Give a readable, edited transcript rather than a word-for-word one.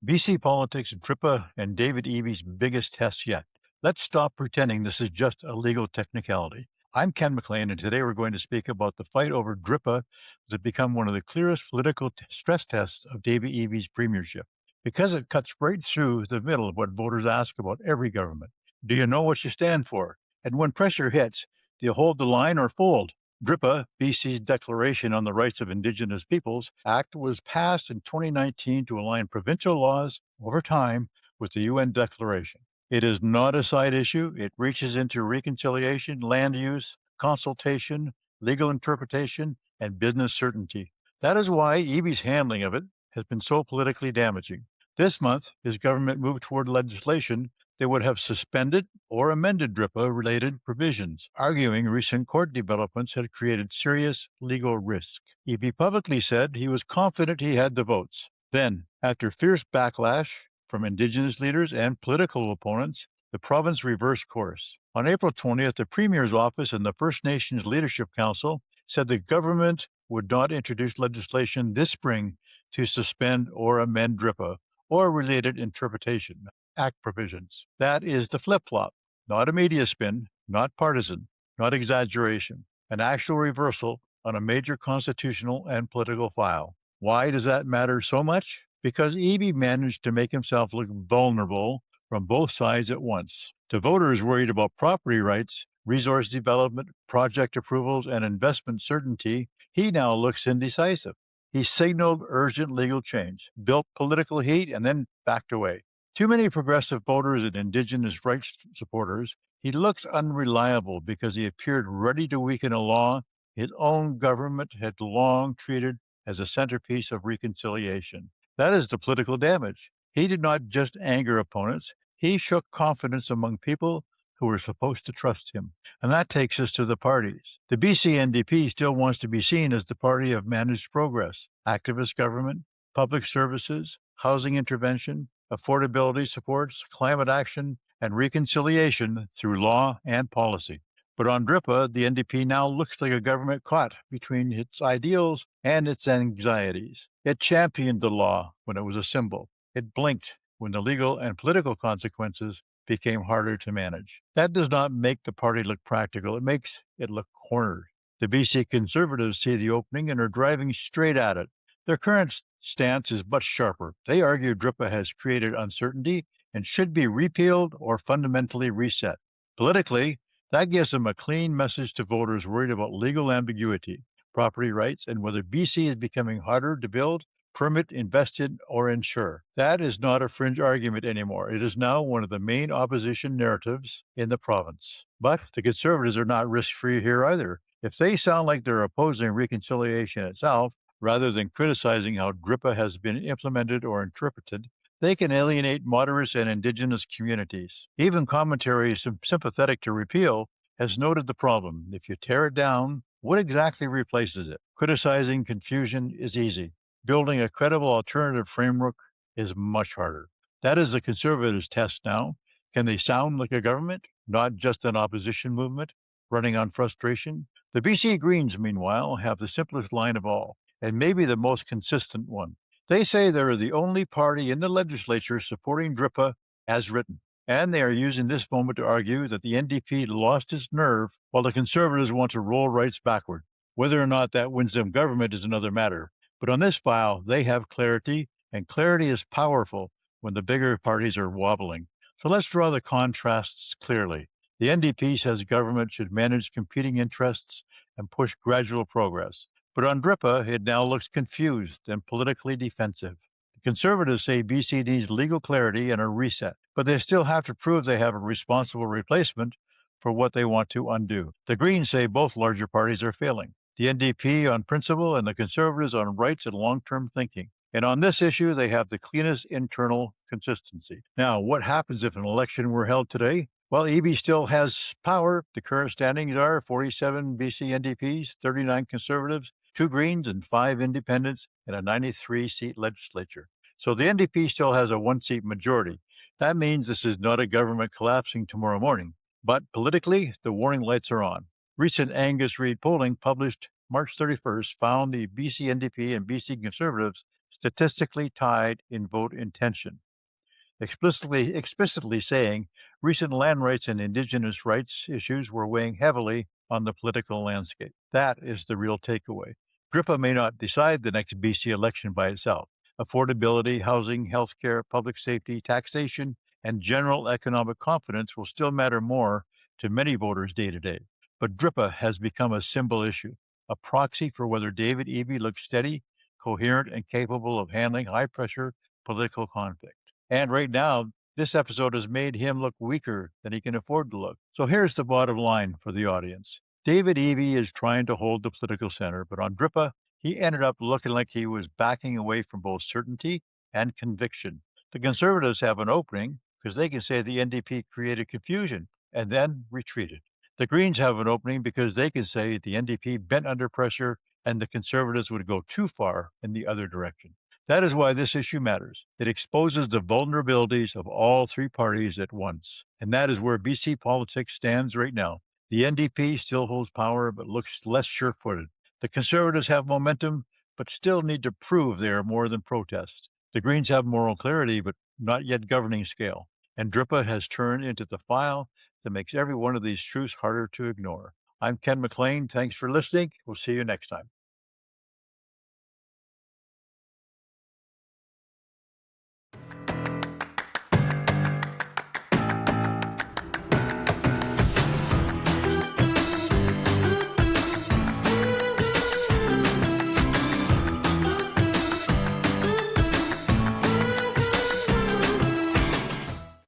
BC politics, DRIPA, and David Eby's biggest test yet. Let's stop pretending this is just a legal technicality. I'm Ken McLean, and today we're going to speak about the fight over DRIPA that has become one of the clearest political stress tests of David Eby's premiership, because it cuts right through the middle of what voters ask about every government. Do you know what you stand for? And when pressure hits, do you hold the line or fold? DRIPA, BC's Declaration on the Rights of Indigenous Peoples Act, was passed in 2019 to align provincial laws over time with the UN Declaration. It is not a side issue. It reaches into reconciliation, land use, consultation, legal interpretation, and business certainty. That is why Eby's handling of it has been so politically damaging. This month, his government moved toward legislation that would have suspended or amended DRIPA-related provisions, arguing recent court developments had created serious legal risk. Eby publicly said he was confident he had the votes. Then, after fierce backlash from Indigenous leaders and political opponents, the province reversed course. On April 20th, the Premier's office and the First Nations Leadership Council said the government would not introduce legislation this spring to suspend or amend DRIPA or related interpretation Act provisions. That is the flip-flop, not a media spin, not partisan, not exaggeration, an actual reversal on a major constitutional and political file. Why does that matter so much? Because Eby managed to make himself look vulnerable from both sides at once. To voters worried about property rights, resource development, project approvals, and investment certainty, he now looks indecisive. He signaled urgent legal change, built political heat, and then backed away. Too many progressive voters and Indigenous rights supporters, he looks unreliable because he appeared ready to weaken a law his own government had long treated as a centerpiece of reconciliation. That is the political damage. He did not just anger opponents, he shook confidence among people who were supposed to trust him. And that takes us to the parties. The BC NDP still wants to be seen as the party of managed progress, activist government, public services, housing intervention, affordability supports, climate action, and reconciliation through law and policy. But on DRIPA, the NDP now looks like a government caught between its ideals and its anxieties. It championed the law when it was a symbol. It blinked when the legal and political consequences became harder to manage. That does not make the party look practical. It makes it look cornered. The BC Conservatives see the opening and are driving straight at it. Their current stance is much sharper. They argue DRIPA has created uncertainty and should be repealed or fundamentally reset. Politically, that gives them a clean message to voters worried about legal ambiguity, property rights, and whether BC is becoming harder to build, permit, invest in, or insure. That is not a fringe argument anymore. It is now one of the main opposition narratives in the province. But the Conservatives are not risk-free here either. If they sound like they're opposing reconciliation itself, rather than criticizing how DRIPA has been implemented or interpreted, they can alienate moderates and Indigenous communities. Even commentary sympathetic to repeal has noted the problem. If you tear it down, what exactly replaces it? Criticizing confusion is easy. Building a credible alternative framework is much harder. That is the Conservatives' test now. Can they sound like a government, not just an opposition movement running on frustration? The BC Greens, meanwhile, have the simplest line of all, and maybe the most consistent one. They say they're the only party in the legislature supporting DRIPA as written, and they are using this moment to argue that the NDP lost its nerve while the Conservatives want to roll rights backward. Whether or not that wins them government is another matter. But on this file, they have clarity, and clarity is powerful when the bigger parties are wobbling. So let's draw the contrasts clearly. The NDP says government should manage competing interests and push gradual progress. But on DRIPA, it now looks confused and politically defensive. The Conservatives say BC needs legal clarity and a reset, but they still have to prove they have a responsible replacement for what they want to undo. The Greens say both larger parties are failing. The NDP on principle and the Conservatives on rights and long-term thinking. And on this issue, they have the cleanest internal consistency. Now, what happens if an election were held today? Well, Eby still has power. The current standings are 47 BC NDPs, 39 Conservatives, 2 Greens, and 5 Independents in a 93-seat legislature. So the NDP still has a 1-seat majority. That means this is not a government collapsing tomorrow morning. But politically, the warning lights are on. Recent Angus Reid polling published March 31st found the BC NDP and BC Conservatives statistically tied in vote intention, explicitly saying recent land rights and indigenous rights issues were weighing heavily on the political landscape. That is the real takeaway. DRIPA may not decide the next BC election by itself. Affordability, housing, healthcare, public safety, taxation, and general economic confidence will still matter more to many voters day to day. But DRIPA has become a symbol issue, a proxy for whether David Eby looks steady, coherent, and capable of handling high-pressure political conflict. And right now, this episode has made him look weaker than he can afford to look. So here's the bottom line for the audience. David Eby is trying to hold the political center, but on DRIPA, he ended up looking like he was backing away from both certainty and conviction. The Conservatives have an opening because they can say the NDP created confusion and then retreated. The Greens have an opening because they can say the NDP bent under pressure and the Conservatives would go too far in the other direction. That is why this issue matters. It exposes the vulnerabilities of all three parties at once. And that is where BC politics stands right now. The NDP still holds power, but looks less sure-footed. The Conservatives have momentum, but still need to prove they are more than protest. The Greens have moral clarity, but not yet governing scale. And DRIPA has turned into the file that makes every one of these truths harder to ignore. I'm Ken McLean. Thanks for listening. We'll see you next time.